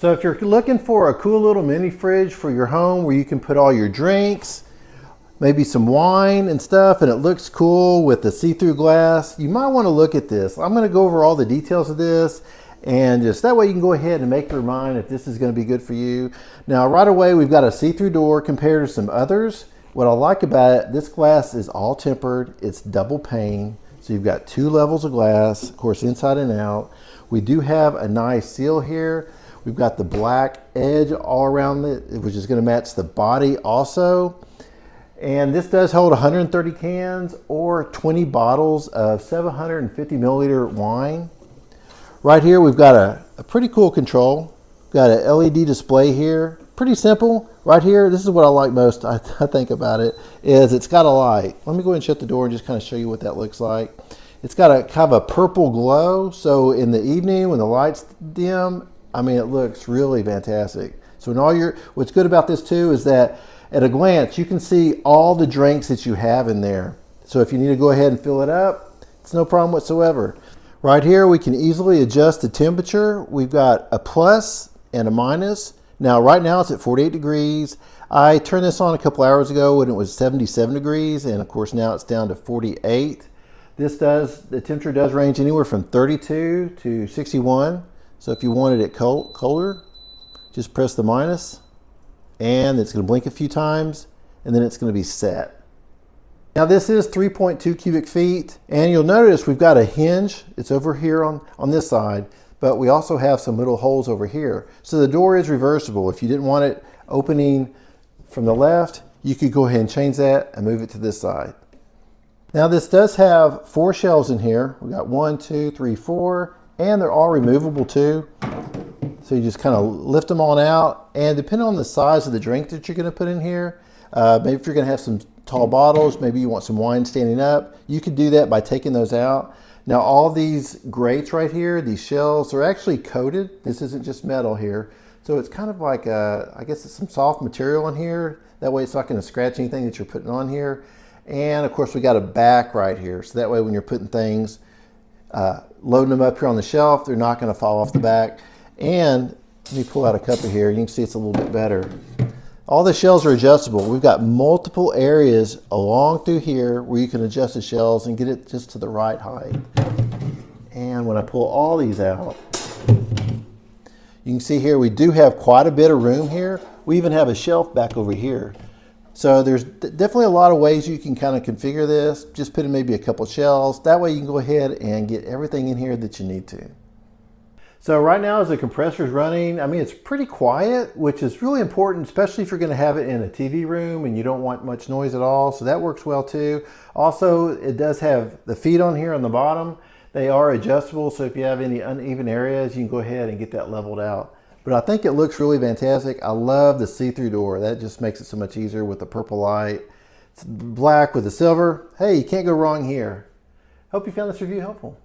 So if you're looking for a cool little mini fridge for your home where you can put all your drinks, maybe some wine and stuff, and it looks cool with the see-through glass, you might want to look at this. I'm going to go over all the details of this, and just that way you can go ahead and make your mind if this is going to be good for you. Now right away we've got a see-through door compared to some others. What I like about it, this glass is all tempered, it's double pane, so you've got 2 levels of glass, of course inside and out. We do have a nice seal here. We've got the black edge all around it, which is going to match the body also. And this does hold 130 cans or 20 bottles of 750 milliliter wine. Right here we've got a pretty cool control. Got an LED display here. Pretty simple. Right here, this is what I like most, I think about it, is it's got a light. Let me go ahead and shut the door and just kind of show you what that looks like. It's got a kind of a purple glow, so in the evening when the lights dim, I mean, it looks really fantastic. So what's good about this too is that at a glance, you can see all the drinks that you have in there. So if you need to go ahead and fill it up, it's no problem whatsoever. Right here, we can easily adjust the temperature. We've got a plus and a minus. Now, right now it's at 48 degrees. I turned this on a couple hours ago when it was 77 degrees, and of course now it's down to 48. The temperature does range anywhere from 32 to 61. So if you wanted it colder, just press the minus, and it's going to blink a few times, and then it's going to be set. Now this is 3.2 cubic feet, and you'll notice we've got a hinge. It's over here on this side, but we also have some little holes over here. So the door is reversible. If you didn't want it opening from the left, you could go ahead and change that and move it to this side. Now this does have 4 shelves in here. We got 1, 2, 3, 4, and they're all removable too. So you just kind of lift them on out, and depending on the size of the drink that you're going to put in here, maybe if you're going to have some tall bottles, maybe you want some wine standing up, you could do that by taking those out. Now all these grates right here, these shells, are actually coated. This isn't just metal here. So it's kind of like, I guess it's some soft material in here. That way it's not going to scratch anything that you're putting on here. And of course we got a back right here. So that way when you're putting things, loading them up here on the shelf, they're not going to fall off the back. And let me pull out a couple here. You can see it's a little bit better. All the shells are adjustable. We've got multiple areas along through here where you can adjust the shells and get it just to the right height. And when I pull all these out, you can see here we do have quite a bit of room here. We even have a shelf back over here. So there's definitely a lot of ways you can kind of configure this. Just put in maybe a couple shelves. That way you can go ahead and get everything in here that you need to. So right now as the compressor's running, I mean, it's pretty quiet, which is really important, especially if you're gonna have it in a TV room and you don't want much noise at all. So that works well too. Also, it does have the feet on here on the bottom. They are adjustable, so if you have any uneven areas, you can go ahead and get that leveled out. But I think it looks really fantastic. I love the see-through door. That just makes it so much easier with the purple light. It's black with the silver. Hey, you can't go wrong here. Hope you found this review helpful.